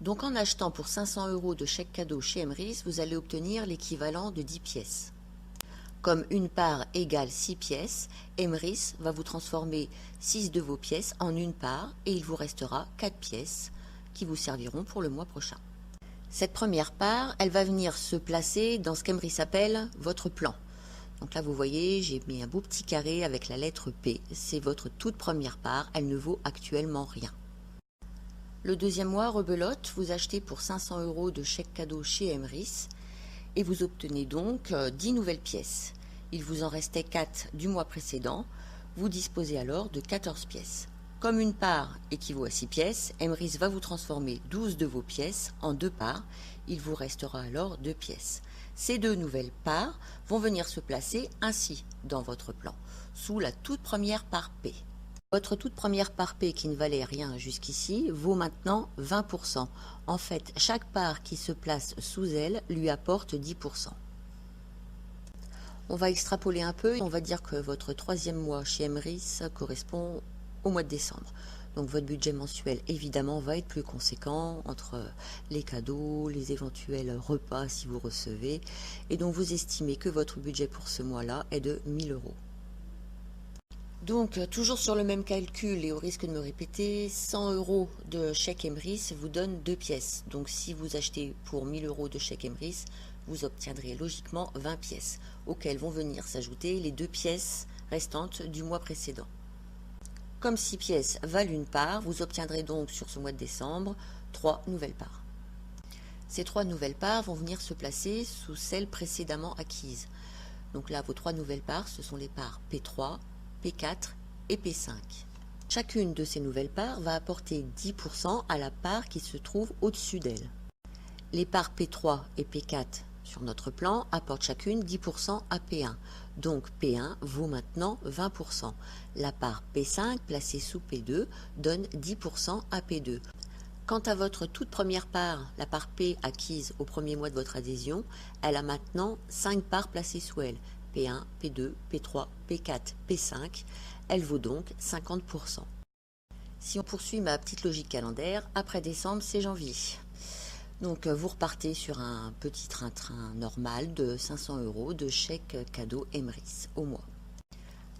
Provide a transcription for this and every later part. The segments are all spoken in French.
Donc en achetant pour 500 € de chèque cadeau chez Emrys, vous allez obtenir l'équivalent de 10 pièces. Comme une part égale 6 pièces, Emrys va vous transformer 6 de vos pièces en une part et il vous restera 4 pièces qui vous serviront pour le mois prochain. Cette première part, elle va venir se placer dans ce qu'Emrys appelle votre plan. Donc là, vous voyez, j'ai mis un beau petit carré avec la lettre P. C'est votre toute première part, elle ne vaut actuellement rien. Le deuxième mois, rebelote, vous achetez pour 500 € de chèque cadeau chez Emrys et vous obtenez donc 10 nouvelles pièces. Il vous en restait 4 du mois précédent. Vous disposez alors de 14 pièces. Comme une part équivaut à 6 pièces, Emrys va vous transformer 12 de vos pièces en 2 parts. Il vous restera alors 2 pièces. Ces 2 nouvelles parts vont venir se placer ainsi dans votre plan, sous la toute première part P. Votre toute première part P qui ne valait rien jusqu'ici vaut maintenant 20%. En fait, chaque part qui se place sous elle lui apporte 10%. On va extrapoler un peu et on va dire que votre troisième mois chez Emrys correspond au mois de décembre. Donc votre budget mensuel évidemment va être plus conséquent entre les cadeaux, les éventuels repas si vous recevez. Et donc vous estimez que votre budget pour ce mois-là est de 1000 €. Donc, toujours sur le même calcul et au risque de me répéter, 100 € de chèque Emrys vous donne 2 pièces. Donc, si vous achetez pour 1000 € de chèque Emrys, vous obtiendrez logiquement 20 pièces, auxquelles vont venir s'ajouter les 2 pièces restantes du mois précédent. Comme 6 pièces valent une part, vous obtiendrez donc sur ce mois de décembre 3 nouvelles parts. Ces 3 nouvelles parts vont venir se placer sous celles précédemment acquises. Donc là, vos 3 nouvelles parts, ce sont les parts P3, P4 et P5. Chacune de ces nouvelles parts va apporter 10% à la part qui se trouve au-dessus d'elle. Les parts P3 et P4 sur notre plan apportent chacune 10% à P1. Donc P1 vaut maintenant 20%. La part P5 placée sous P2 donne 10% à P2. Quant à votre toute première part, la part P acquise au premier mois de votre adhésion, elle a maintenant 5 parts placées sous elle. P1, P2, P3, P4, P5, elle vaut donc 50%. Si on poursuit ma petite logique calendaire, après décembre, c'est janvier. Donc vous repartez sur un petit train-train normal de 500 € de chèque cadeau Emrys au mois.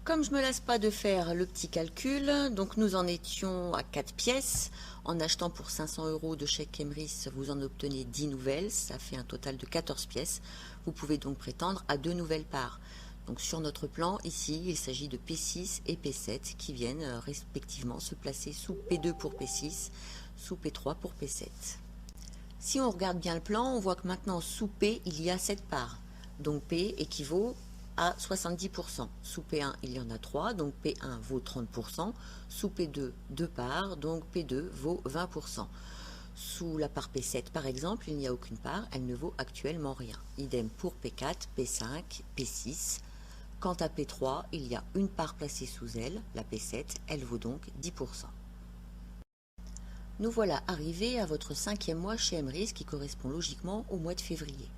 Comme je ne me lasse pas de faire le petit calcul, donc nous en étions à 4 pièces. En achetant pour 500 € de chèque Emrys, vous en obtenez 10 nouvelles, ça fait un total de 14 pièces. Vous pouvez donc prétendre à 2 nouvelles parts. Donc sur notre plan, ici, il s'agit de P6 et P7 qui viennent respectivement se placer sous P2 pour P6, sous P3 pour P7. Si on regarde bien le plan, on voit que maintenant sous P, il y a 7 parts. Donc P équivaut à 70%. Sous P1, il y en a 3, donc P1 vaut 30%. Sous P2, 2 parts, donc P2 vaut 20%. Sous la part P7, par exemple, il n'y a aucune part, elle ne vaut actuellement rien. Idem pour P4, P5, P6. Quant à P3, il y a une part placée sous elle, la P7, elle vaut donc 10%. Nous voilà arrivés à votre 5e mois chez Emrys qui correspond logiquement au mois de février.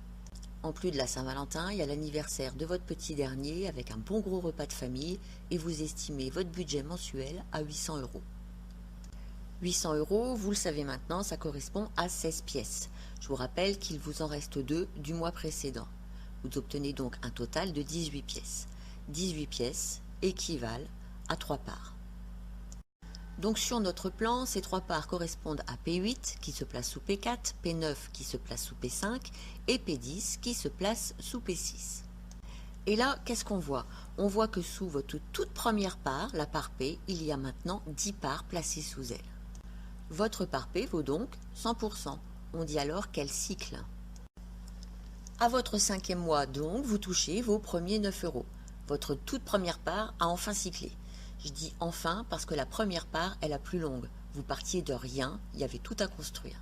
En plus de la Saint-Valentin, il y a l'anniversaire de votre petit dernier avec un bon gros repas de famille et vous estimez votre budget mensuel à 800 €. 800 €, vous le savez maintenant, ça correspond à 16 pièces. Je vous rappelle qu'il vous en reste 2 du mois précédent. Vous obtenez donc un total de 18 pièces. 18 pièces équivalent à 3 parts. Donc sur notre plan, ces 3 parts correspondent à P8 qui se place sous P4, P9 qui se place sous P5 et P10 qui se place sous P6. Et là, qu'est-ce qu'on voit? On voit que sous votre toute première part, la part P, il y a maintenant 10 parts placées sous elle. Votre part P vaut donc 100%. On dit alors quel cycle? À votre 5e mois donc, vous touchez vos premiers 9 €. Votre toute première part a enfin cyclé. Je dis enfin parce que la première part est la plus longue. Vous partiez de rien, il y avait tout à construire.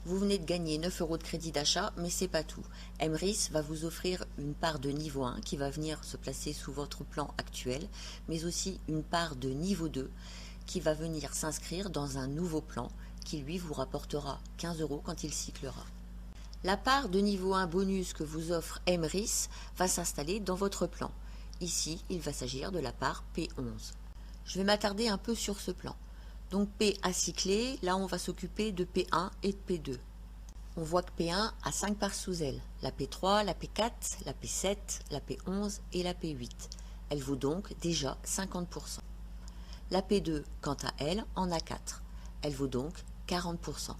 Vous venez de gagner 9 € de crédit d'achat, mais c'est pas tout. Emrys va vous offrir une part de niveau 1 qui va venir se placer sous votre plan actuel, mais aussi une part de niveau 2 qui va venir s'inscrire dans un nouveau plan qui lui vous rapportera 15 € quand il cyclera. La part de niveau 1 bonus que vous offre Emrys va s'installer dans votre plan. Ici, il va s'agir de la part P11. Je vais m'attarder un peu sur ce plan. Donc P a cyclé, là on va s'occuper de P1 et de P2. On voit que P1 a 5 parts sous elle, la P3, la P4, la P7, la P11 et la P8. Elle vaut donc déjà 50%. La P2, quant à elle, en a 4. Elle vaut donc 40%.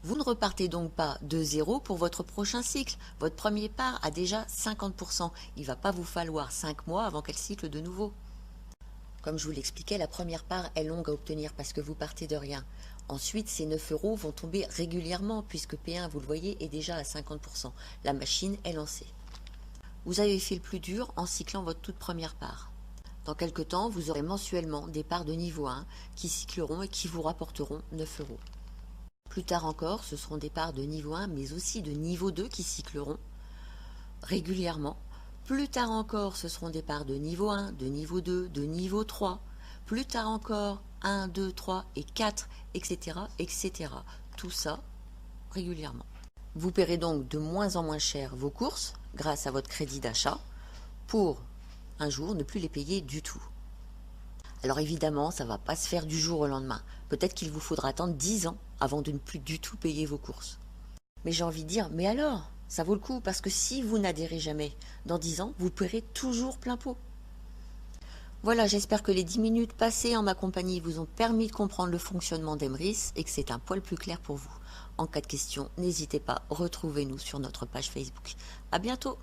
Vous ne repartez donc pas de zéro pour votre prochain cycle. Votre premier part a déjà 50%. Il ne va pas vous falloir 5 mois avant qu'elle cycle de nouveau. Comme je vous l'expliquais, la première part est longue à obtenir parce que vous partez de rien. Ensuite, ces 9 euros vont tomber régulièrement puisque P1, vous le voyez, est déjà à 50%. La machine est lancée. Vous avez fait le plus dur en cyclant votre toute première part. Dans quelques temps, vous aurez mensuellement des parts de niveau 1 qui cycleront et qui vous rapporteront 9 euros. Plus tard encore, ce seront des parts de niveau 1 mais aussi de niveau 2 qui cycleront régulièrement. Plus tard encore, ce seront des parts de niveau 1, de niveau 2, de niveau 3. Plus tard encore, 1, 2, 3 et 4, etc., etc. Tout ça régulièrement. Vous paierez donc de moins en moins cher vos courses grâce à votre crédit d'achat pour un jour ne plus les payer du tout. Alors évidemment, ça ne va pas se faire du jour au lendemain. Peut-être qu'il vous faudra attendre 10 ans avant de ne plus du tout payer vos courses. Mais j'ai envie de dire, mais alors, ça vaut le coup parce que si vous n'adhérez jamais, dans 10 ans, vous paierez toujours plein pot. Voilà, j'espère que les 10 minutes passées en ma compagnie vous ont permis de comprendre le fonctionnement d'Emrys et que c'est un poil plus clair pour vous. En cas de question, n'hésitez pas, retrouvez-nous sur notre page Facebook. À bientôt!